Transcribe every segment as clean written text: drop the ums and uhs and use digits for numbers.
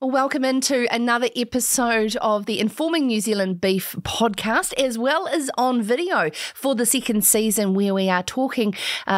Welcome into another episode of the Informing New Zealand Beef podcast, as well as on video for the second season, where we are talking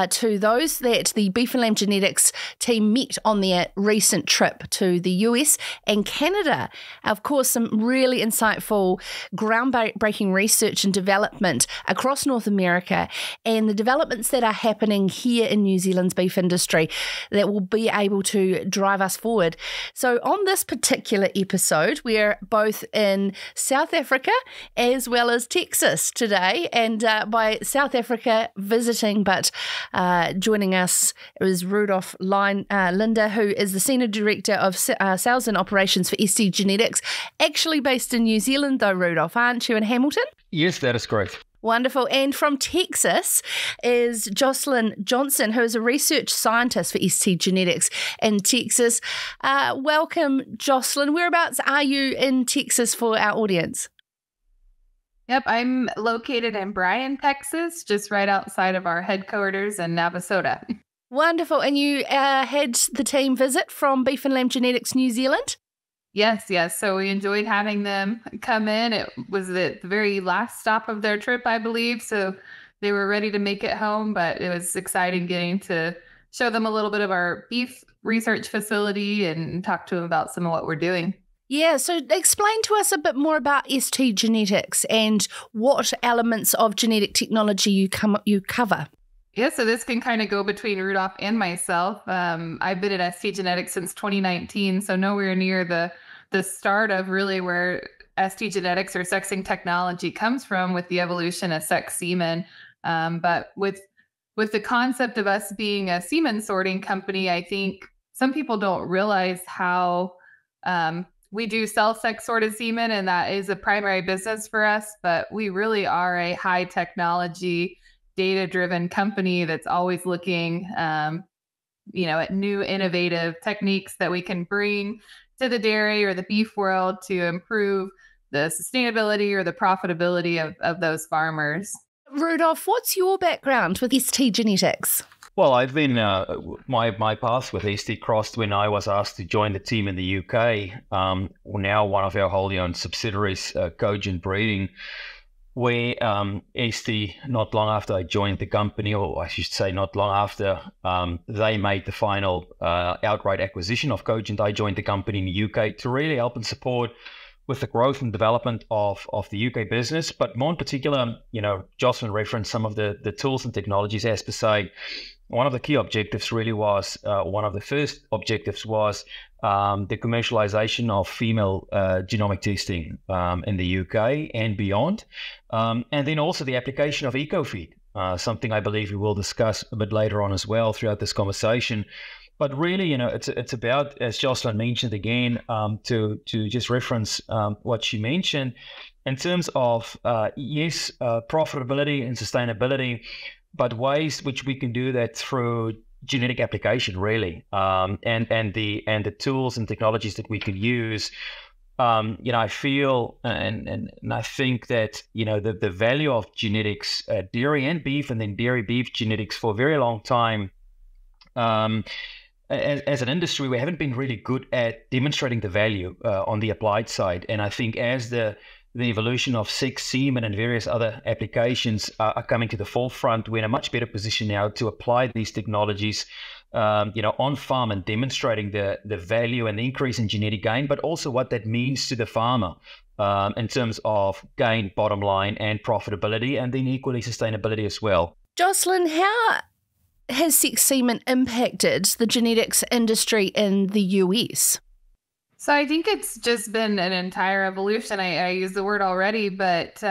to those that the Beef and Lamb Genetics team met on their recent trip to the US and Canada. Of course, some really insightful, groundbreaking research and development across North America, and the developments that are happening here in New Zealand's beef industry that will be able to drive us forward. So on this particular episode, we're both in South Africa as well as Texas today, and by South Africa visiting, but joining us is Rudolph Linde, who is the Senior Director of Sales and Operations for ST Genetics, actually based in New Zealand though, Rudolph, aren't you, in Hamilton? Yes, that is correct. Wonderful. And from Texas is Jocelyn Johnson, who is a research scientist for ST Genetics in Texas. Welcome, Jocelyn. Whereabouts are you in Texas for our audience? Yep, I'm located in Bryan, Texas, just right outside of our headquarters in Navasota. Wonderful. And you had the team visit from Beef and Lamb Genetics New Zealand? Yes. So we enjoyed having them come in. It was the very last stop of their trip, I believe. So they were ready to make it home, but it was exciting getting to show them a little bit of our beef research facility and talk to them about some of what we're doing. Yeah, so explain to us a bit more about ST Genetics and what elements of genetic technology you cover. Yeah, so this can kind of go between Rudolph and myself. I've been at ST Genetics since 2019, so nowhere near the start of really where ST Genetics or sexing technology comes from with the evolution of sex semen. But with the concept of us being a semen sorting company, I think some people don't realize how we do sell sex sorted semen, and that is a primary business for us. But we really are a high technology, data-driven company that's always looking, at new innovative techniques that we can bring to the dairy or the beef world to improve the sustainability or the profitability of those farmers. Rudolph, what's your background with ST Genetics? Well, I've been, my path with ST crossed when I was asked to join the team in the UK. Now one of our wholly owned subsidiaries, Cogent Breeding, where ST, not long after I joined the company, or I should say not long after they made the final outright acquisition of Cogent, I joined the company in the UK to really help and support with the growth and development of the UK business. But more in particular, Jocelyn referenced some of the tools and technologies. As per se, one of the key objectives really was, one of the first objectives was the commercialization of female genomic testing in the UK and beyond. And then also the application of EcoFeed, something I believe we will discuss a bit later on as well throughout this conversation. But really, it's about, as Jocelyn mentioned again, to just reference what she mentioned in terms of, profitability and sustainability, but ways which we can do that through genetic application, really, and the tools and technologies that we can use. I feel and I think that the value of genetics, dairy and beef, and then dairy beef genetics for a very long time. As an industry, we haven't been really good at demonstrating the value on the applied side, and I think as the evolution of sex semen and various other applications are coming to the forefront, we're in a much better position now to apply these technologies, on farm and demonstrating the value and the increase in genetic gain, but also what that means to the farmer in terms of gain, bottom line, and profitability, and then equally sustainability as well. Jocelyn, how has sex semen impacted the genetics industry in the US? So I think it's just been an entire evolution. I use the word already, but,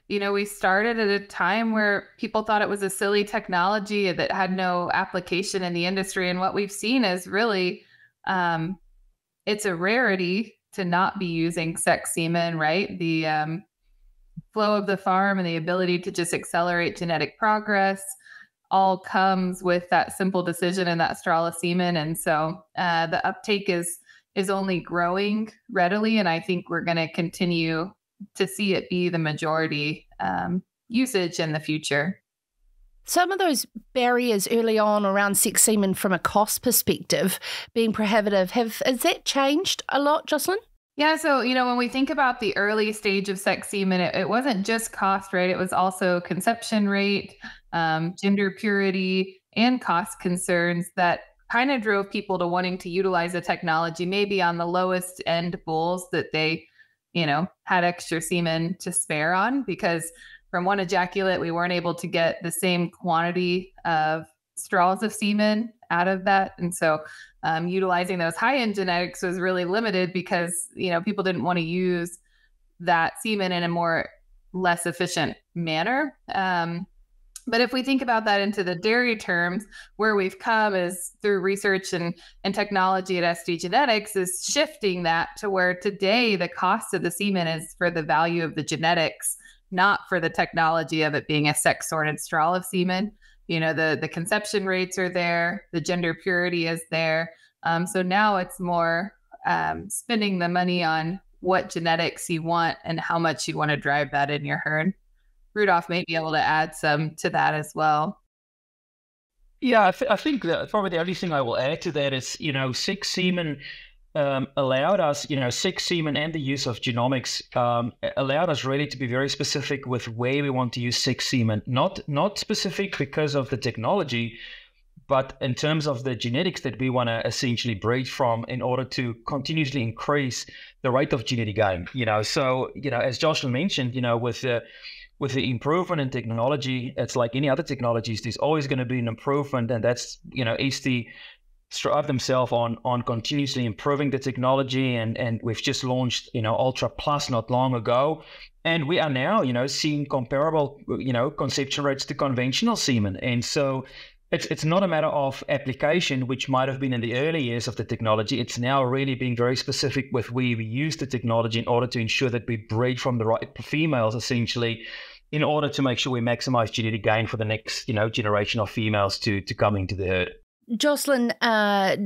we started at a time where people thought it was a silly technology that had no application in the industry. And what we've seen is really, it's a rarity to not be using sex semen, right? The flow of the farm and the ability to just accelerate genetic progress all comes with that simple decision and that straw of semen. And so the uptake is only growing readily. And I think we're going to continue to see it be the majority usage in the future. Some of those barriers early on around sex semen from a cost perspective being prohibitive, has that changed a lot, Jocelyn? Yeah, so, when we think about the early stage of sex semen, it wasn't just cost, right? It was also conception rate, gender purity, and cost concerns that kind of drove people to wanting to utilize the technology, maybe on the lowest end bulls that they, had extra semen to spare on, because from one ejaculate, we weren't able to get the same quantity of straws of semen out of that. And so utilizing those high-end genetics was really limited because, people didn't want to use that semen in a more less efficient manner. But if we think about that into the dairy terms, where we've come is through research and technology at ST Genetics is shifting that to where today the cost of the semen is for the value of the genetics, not for the technology of it being a sex-sorted straw of semen. The conception rates are there, the gender purity is there. So now it's more spending the money on what genetics you want and how much you want to drive that in your herd. Rudolph may be able to add some to that as well. Yeah, I think that probably the only thing I will add to that is, sex semen allowed us, sex semen and the use of genomics allowed us really to be very specific with where we want to use sex semen. Not specific because of the technology, but in terms of the genetics that we want to essentially breed from in order to continuously increase the rate of genetic gain. So, as Jocelyn mentioned, with the improvement in technology, it's like any other technologies, there's always going to be an improvement. And that's, ST strive themselves on continuously improving the technology. And we've just launched, Ultra Plus not long ago. And we are now, seeing comparable, conception rates to conventional semen. And so it's not a matter of application, which might have been in the early years of the technology. It's now really being very specific with where we use the technology in order to ensure that we breed from the right females, essentially, in order to make sure we maximize genetic gain for the next, generation of females to come into the herd. Jocelyn,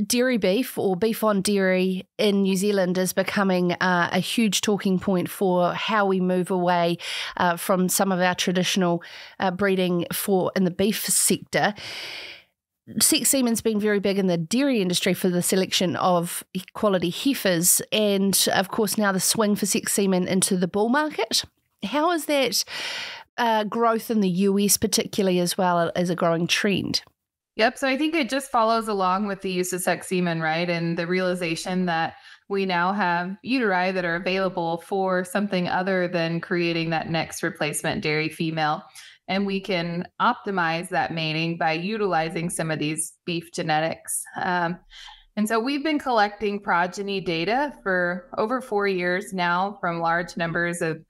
dairy beef or beef on dairy in New Zealand is becoming a huge talking point for how we move away from some of our traditional breeding in the beef sector. Sex semen's been very big in the dairy industry for the selection of quality heifers, and of course now the swing for sex semen into the bull market. How is that growth in the US particularly as well as a growing trend? Yep. So I think it just follows along with the use of sex semen, right? And the realization that we now have uteri that are available for something other than creating that next replacement dairy female. And we can optimize that mating by utilizing some of these beef genetics. And so we've been collecting progeny data for over 4 years now from large numbers of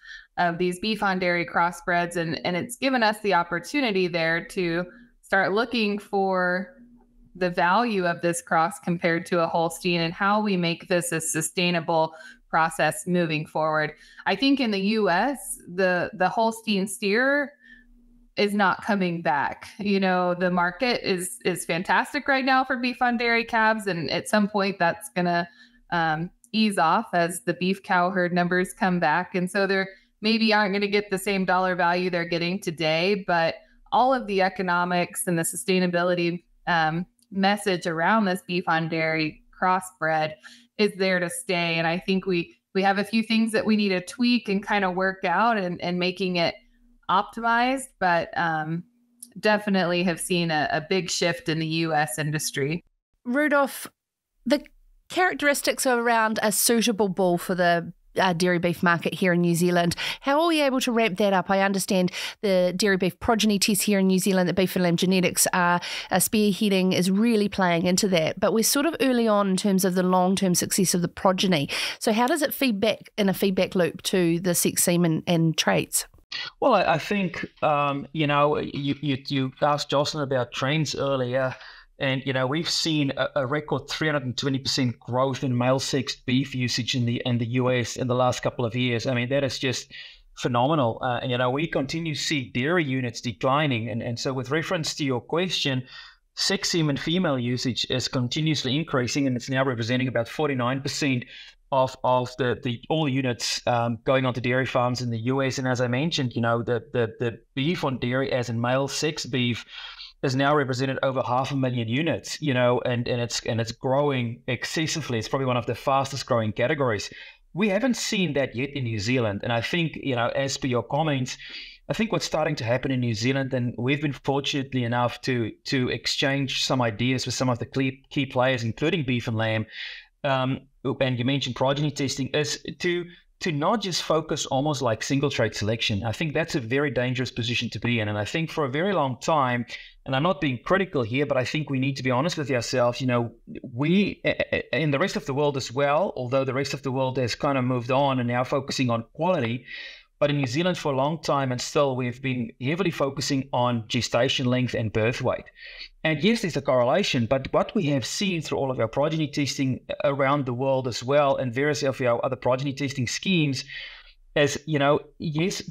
these beef on dairy crossbreds. And it's given us the opportunity there to start looking for the value of this cross compared to a Holstein and how we make this a sustainable process moving forward. I think in the US, the Holstein steer is not coming back. The market is fantastic right now for beef on dairy calves. And at some point that's going to ease off as the beef cow herd numbers come back. And so they're maybe aren't going to get the same dollar value they're getting today, but all of the economics and the sustainability message around this beef on dairy crossbred is there to stay. And I think we have a few things that we need to tweak and kind of work out and making it optimized, but definitely have seen a big shift in the US industry. Rudolph, the characteristics around a suitable bull for the dairy beef market here in New Zealand, how are we able to ramp that up? I understand the dairy beef progeny test here in New Zealand that Beef and Lamb Genetics are spearheading is really playing into that, but we're sort of early on in terms of the long-term success of the progeny. So how does it feed back in a feedback loop to the sex semen and traits? Well, I think, you asked Jocelyn about trends earlier. And, we've seen a record 320% growth in male sexed beef usage in the US in the last couple of years. I mean, that is just phenomenal. We continue to see dairy units declining. And so with reference to your question, sex semen female usage is continuously increasing, and it's now representing about 49% of the all units going onto dairy farms in the US. And as I mentioned, the beef on dairy, as in male sex beef, is now represented over 500,000 units, and it's growing excessively. It's probably one of the fastest growing categories. We haven't seen that yet in New Zealand. And I think, as per your comments, I think what's starting to happen in New Zealand, and we've been fortunately enough to exchange some ideas with some of the key players, including beef and lamb, and you mentioned progeny testing, is to not just focus almost like single trait selection. I think that's a very dangerous position to be in. And I think for a very long time, and I'm not being critical here, but I think we need to be honest with ourselves, we in the rest of the world as well, although the rest of the world has kind of moved on and now focusing on quality, but in New Zealand for a long time and still we've been heavily focusing on gestation length and birth weight. And yes, there's a correlation, but what we have seen through all of our progeny testing around the world as well, and various of our other progeny testing schemes, is, yes,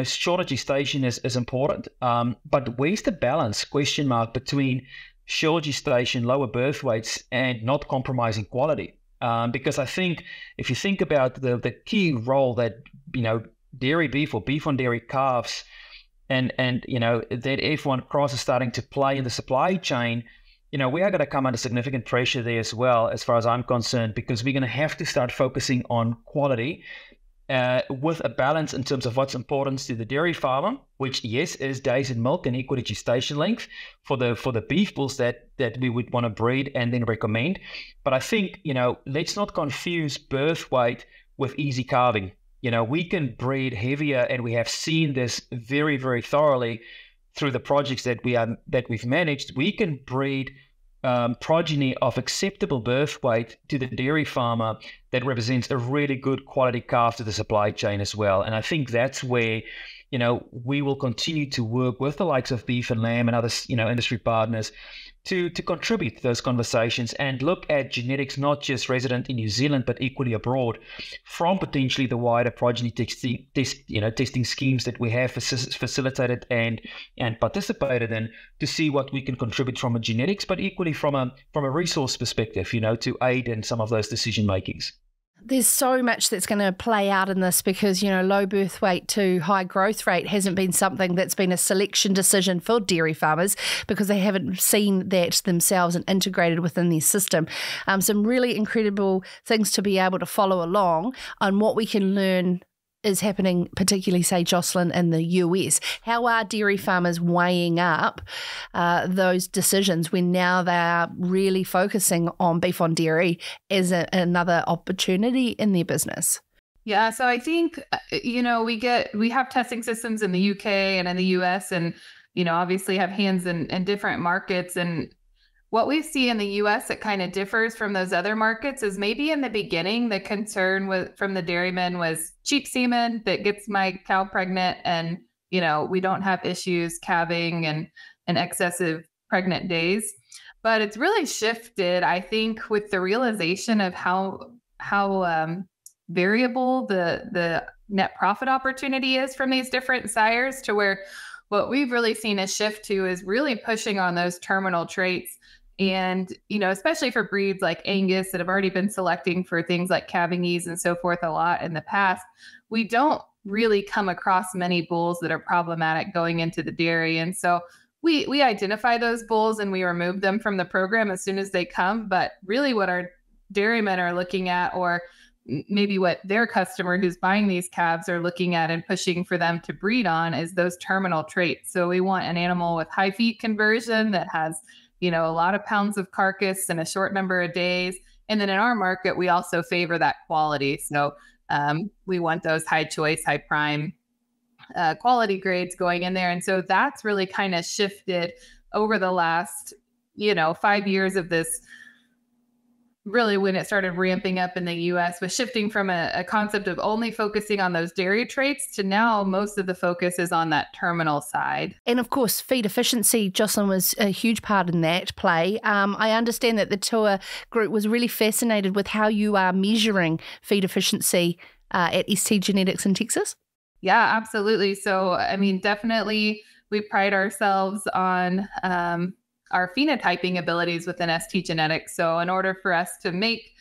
shorter gestation is important, but where's the balance, question mark, between short gestation, lower birth weights, and not compromising quality? Because I think if you think about the key role that, dairy beef or beef on dairy calves and that F1 cross is starting to play in the supply chain, we are going to come under significant pressure there as well, as far as I'm concerned, because we're going to have to start focusing on quality with a balance in terms of what's important to the dairy farmer, which, yes, is days in milk and equal to gestation length for the beef bulls that we would want to breed and then recommend. But I think, let's not confuse birth weight with easy calving. We can breed heavier, and we have seen this very, very thoroughly through the projects that we've managed. We can breed progeny of acceptable birth weight to the dairy farmer that represents a really good quality calf to the supply chain as well. And I think that's where, we will continue to work with the likes of beef and lamb and other, industry partners to contribute to those conversations and look at genetics, not just resident in New Zealand, but equally abroad, from potentially the wider progeny testing schemes that we have facilitated and participated in, to see what we can contribute from a genetics, but equally from a resource perspective, to aid in some of those decision makings. There's so much that's going to play out in this because, low birth weight to high growth rate hasn't been something that's been a selection decision for dairy farmers because they haven't seen that themselves and integrated within their system. Some really incredible things to be able to follow along on what we can learn is happening, particularly, say, Jocelyn, in the US. How are dairy farmers weighing up those decisions when now they are really focusing on beef on dairy as another opportunity in their business? Yeah, so I think, we have testing systems in the UK and in the US and, obviously have hands in different markets. And what we see in the US that kind of differs from those other markets is maybe in the beginning, the concern from the dairymen was cheap semen that gets my cow pregnant and, we don't have issues calving and excessive pregnant days. But it's really shifted, I think, with the realization of how variable the net profit opportunity is from these different sires, to where what we've really seen a shift to is really pushing on those terminal traits. And, especially for breeds like Angus that have already been selecting for things like calving ease and so forth a lot in the past, we don't really come across many bulls that are problematic going into the dairy. And so we identify those bulls and we remove them from the program as soon as they come. But really what our dairymen are looking at, or maybe what their customer who's buying these calves are looking at and pushing for them to breed on, is those terminal traits. So we want an animal with high feed conversion that has a lot of pounds of carcass in a short number of days. And then in our market, we also favor that quality. So we want those high choice, high prime quality grades going in there. And so that's really kind of shifted over the last, 5 years of this. Really, when it started ramping up in the US, was shifting from a concept of only focusing on those dairy traits to now most of the focus is on that terminal side. And of course, feed efficiency, Jocelyn, was a huge part in that play. I understand that the tour group was really fascinated with how you are measuring feed efficiency at ST Genetics in Texas. Yeah, absolutely. So, definitely we pride ourselves on our phenotyping abilities within ST Genetics. So in order for us to make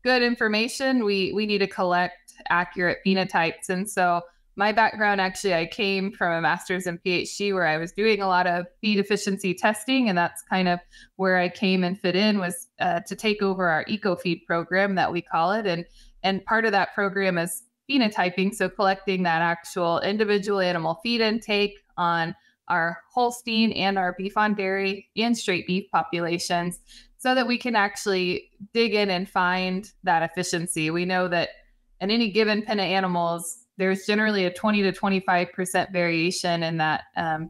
good information, we need to collect accurate phenotypes. And so my background, actually, I came from a master's and PhD where I was doing a lot of feed efficiency testing. And that's kind of where I came and fit in, was to take over our eco-feed program that we call it. And part of that program is phenotyping. So collecting that actual individual animal feed intake on our Holstein and our beef on dairy and straight beef populations, so that we can actually dig in and find that efficiency. We know that in any given pen of animals, there's generally a 20 to 25% variation in that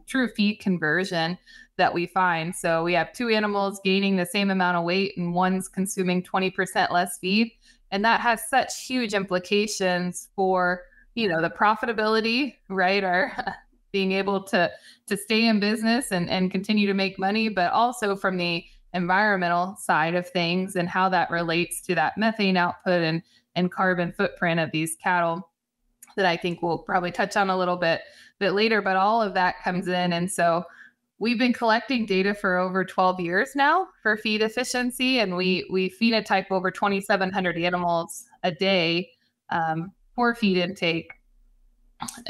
true feed conversion that we find. So we have two animals gaining the same amount of weight and one's consuming 20% less feed. And that has such huge implications for, the profitability, right? Our being able to stay in business and continue to make money, but also from the environmental side of things and how that relates to that methane output and carbon footprint of these cattle, that I think we'll probably touch on a little bit later, but all of that comes in. And so we've been collecting data for over 12 years now for feed efficiency, and we phenotype over 2,700 animals a day for feed intake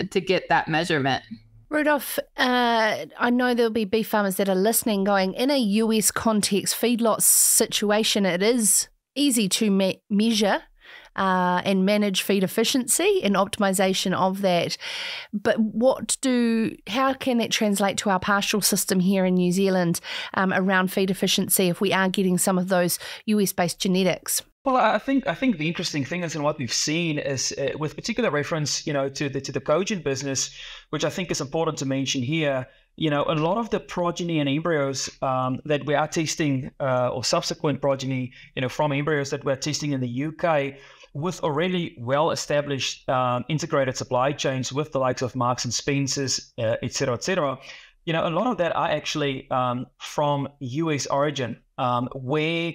to get that measurement. Rudolph, I know there'll be beef farmers that are listening going, in a US context, feedlot situation, it is easy to measure and manage feed efficiency and optimization of that. But how can that translate to our pastoral system here in New Zealand around feed efficiency if we are getting some of those US-based genetics? Well, I think the interesting thing is, and what we've seen is, with particular reference, to the cogen business, which I think is important to mention here. A lot of the progeny and embryos that we are testing, or subsequent progeny, from embryos that we're testing in the UK, with already well-established integrated supply chains with the likes of Marks and Spencers, et cetera, a lot of that are actually from US origin, where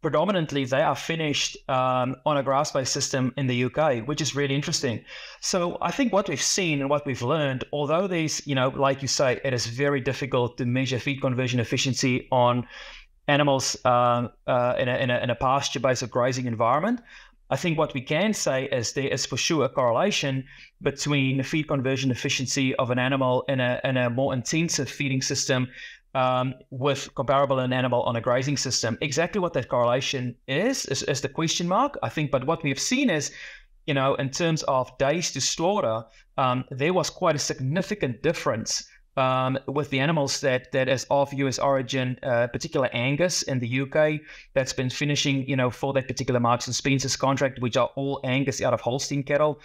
predominantly they are finished on a grass-based system in the UK, which is really interesting. So I think what we've seen and what we've learned, although there's, like you say, it is very difficult to measure feed conversion efficiency on animals in a pasture-based or grazing environment, I think what we can say is there is for sure a correlation between the feed conversion efficiency of an animal in a more intensive feeding system with comparable an animal on a grazing system. Exactly what that correlation is the question mark, I think. But what we've seen is, in terms of days to slaughter, there was quite a significant difference with the animals that is of US origin, particular Angus in the UK, that's been finishing, for that particular Marks and Spencers contract, which are all Angus out of Holstein cattle.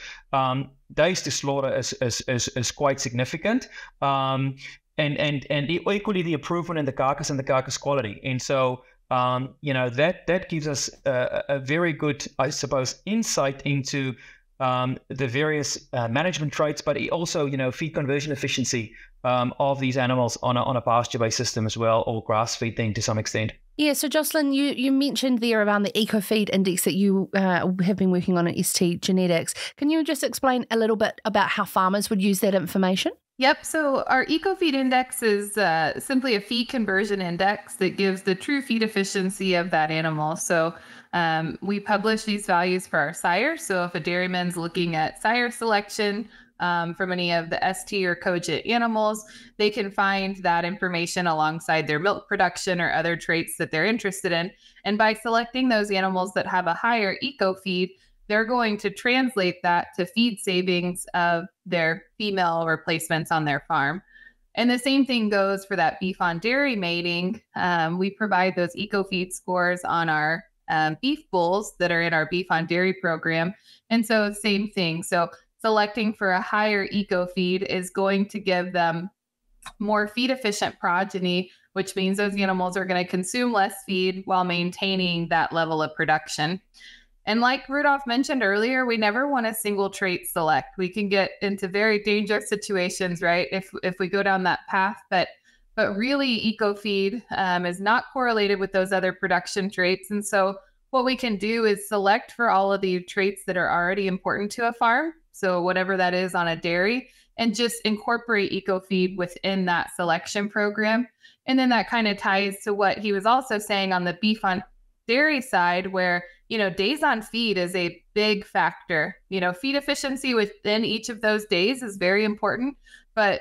Days to slaughter is quite significant. And equally the improvement in the carcass quality. And so, that gives us a very good, I suppose, insight into the various management traits, but also, feed conversion efficiency of these animals on a pasture-based system as well, or grass feed then to some extent. Yeah, so Jocelyn, you mentioned there around the eco-feed index that you have been working on at ST Genetics. Can you just explain a little bit about how farmers would use that information? Yep. So our eco-feed index is simply a feed conversion index that gives the true feed efficiency of that animal. So we publish these values for our sires. So if a dairyman's looking at sire selection from any of the ST or Coget animals, they can find that information alongside their milk production or other traits that they're interested in. And by selecting those animals that have a higher eco-feed, they're going to translate that to feed savings of their female replacements on their farm. And the same thing goes for that beef on dairy mating. We provide those eco-feed scores on our beef bulls that are in our beef on dairy program. And so same thing. So selecting for a higher eco-feed is going to give them more feed efficient progeny, which means those animals are going to consume less feed while maintaining that level of production. And like Rudolph mentioned earlier, we never want a single trait select. We can get into very dangerous situations, right, if we go down that path. But really, eco-feed is not correlated with those other production traits. And so what we can do is select for all of the traits that are already important to a farm, so whatever that is on a dairy, and just incorporate eco-feed within that selection program. And then that kind of ties to what he was also saying on the beef on dairy side, where days on feed is a big factor. Feed efficiency within each of those days is very important, but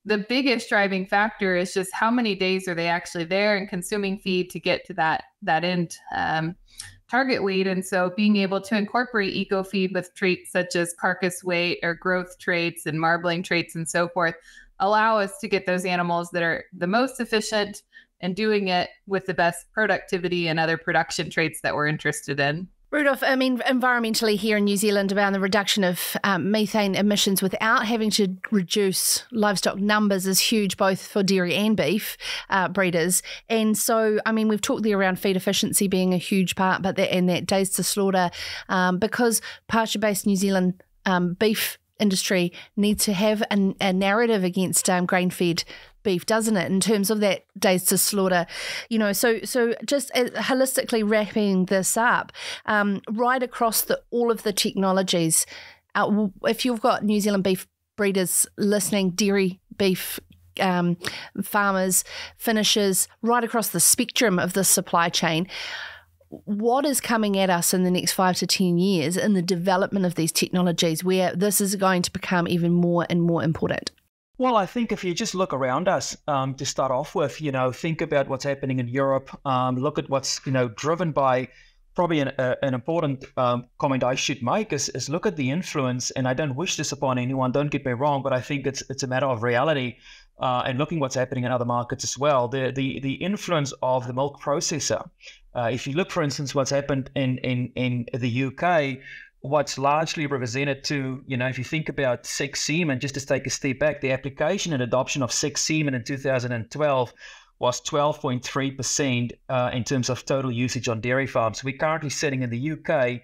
the biggest driving factor is just how many days are they actually there and consuming feed to get to that end target weight. And so being able to incorporate eco feed with traits such as carcass weight or growth traits and marbling traits and so forth allow us to get those animals that are the most efficient and doing it with the best productivity and other production traits that we're interested in. Rudolph, I mean, environmentally here in New Zealand, around the reduction of methane emissions without having to reduce livestock numbers is huge, both for dairy and beef breeders. And so, I mean, we've talked there around feed efficiency being a huge part, but that days to slaughter, because pasture-based New Zealand beef industry needs to have a narrative against grain-fed beef, doesn't it, in terms of that days to slaughter, so just holistically wrapping this up, right across all of the technologies, if you've got New Zealand beef breeders listening, dairy beef farmers, finishers, right across the spectrum of the supply chain, what is coming at us in the next 5 to 10 years in the development of these technologies where this is going to become even more and more important? Well, I think if you just look around us to start off with, think about what's happening in Europe, look at what's, driven by probably an important comment I should make is look at the influence, and I don't wish this upon anyone, don't get me wrong, but I think it's a matter of reality and looking what's happening in other markets as well. The influence of the milk processor. If you look, for instance, what's happened in the UK, what's largely represented to, if you think about sex semen, just to take a step back, the application and adoption of sex semen in 2012 was 12.3% in terms of total usage on dairy farms. We're currently sitting in the UK,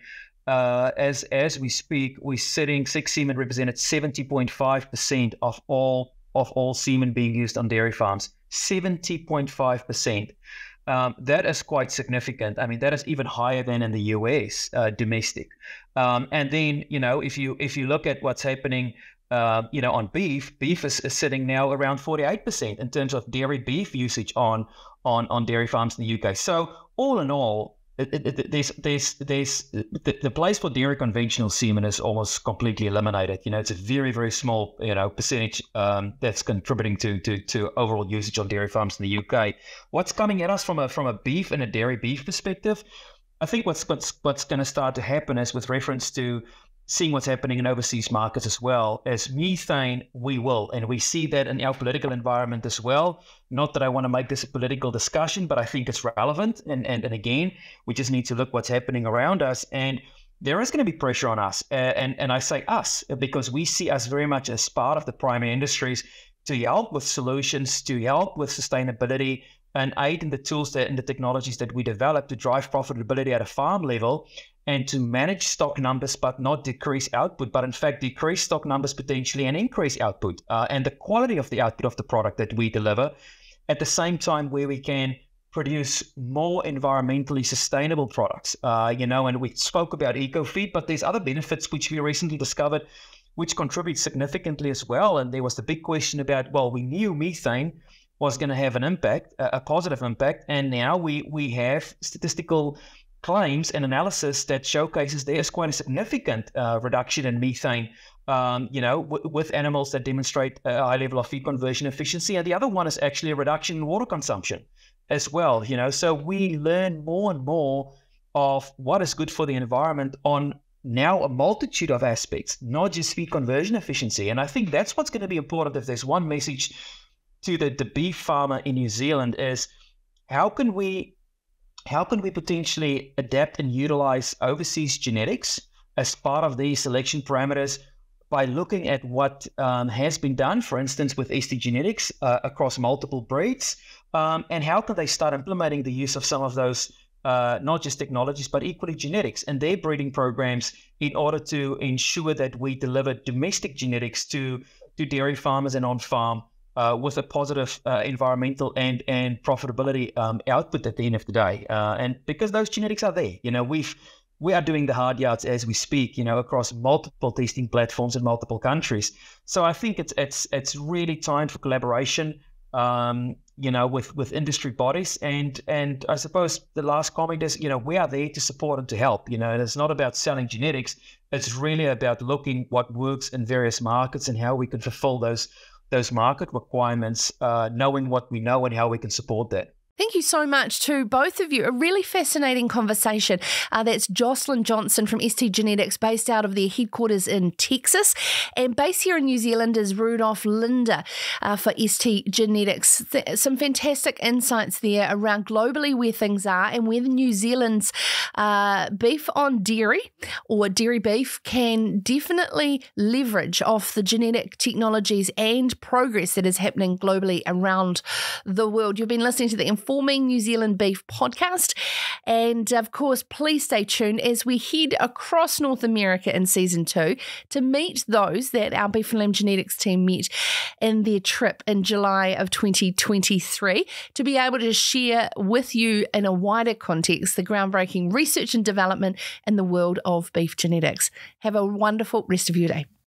as we speak, we're sitting, sex semen represented 70.5% of all semen being used on dairy farms. 70.5%. That is quite significant. I mean, that is even higher than in the US domestic. And then, if you look at what's happening, on beef is sitting now around 48% in terms of dairy beef usage on dairy farms in the UK. So all in all, there's the place for dairy conventional semen is almost completely eliminated. It's a very, very small, percentage that's contributing to overall usage on dairy farms in the UK. What's coming at us from a beef and a dairy beef perspective? I think what's going to start to happen is, with reference to seeing what's happening in overseas markets as well, as methane, and we see that in our political environment as well. Not that I want to make this a political discussion, but I think it's relevant. And again, we just need to look what's happening around us. And there is going to be pressure on us. And I say us, because we see us very much as part of the primary industries to help with solutions, to help with sustainability, and aid in the tools and the technologies that we develop to drive profitability at a farm level, and to manage stock numbers but not decrease output, but in fact decrease stock numbers potentially and increase output and the quality of the output of the product that we deliver, at the same time where we can produce more environmentally sustainable products. And we spoke about eco-feed, but there's other benefits which we recently discovered which contribute significantly as well. And there was the big question about, well, we knew methane was going to have an impact, a positive impact, and now we have statistical claims and analysis that showcases there is quite a significant reduction in methane, with animals that demonstrate a high level of feed conversion efficiency. And the other one is actually a reduction in water consumption as well. So we learn more and more of what is good for the environment on now a multitude of aspects, not just feed conversion efficiency. And I think that's what's going to be important. If there's one message to the beef farmer in New Zealand, is how can we potentially adapt and utilize overseas genetics as part of these selection parameters by looking at what has been done, for instance, with ST Genetics across multiple breeds, and how can they start implementing the use of some of those not just technologies, but equally genetics and their breeding programs in order to ensure that we deliver domestic genetics to dairy farmers and on-farm with a positive environmental and profitability output at the end of the day. And because those genetics are there, we are doing the hard yards as we speak, across multiple testing platforms in multiple countries. So I think it's really time for collaboration. with industry bodies. And I suppose the last comment is, we are there to support and to help, and it's not about selling genetics. It's really about looking what works in various markets and how we can fulfill those market requirements, knowing what we know and how we can support that. Thank you so much to both of you. A really fascinating conversation. That's Jocelyn Johnson from ST Genetics, based out of their headquarters in Texas. And based here in New Zealand is Rudolph Linde for ST Genetics. Some fantastic insights there around globally where things are and where New Zealand's beef on dairy or dairy beef can definitely leverage off the genetic technologies and progress that is happening globally around the world. You've been listening to the Informing New Zealand Beef podcast. And of course, please stay tuned as we head across North America in season 2 to meet those that our Beef and Lamb Genetics team met in their trip in July of 2023 to be able to share with you in a wider context the groundbreaking research and development in the world of beef genetics. Have a wonderful rest of your day.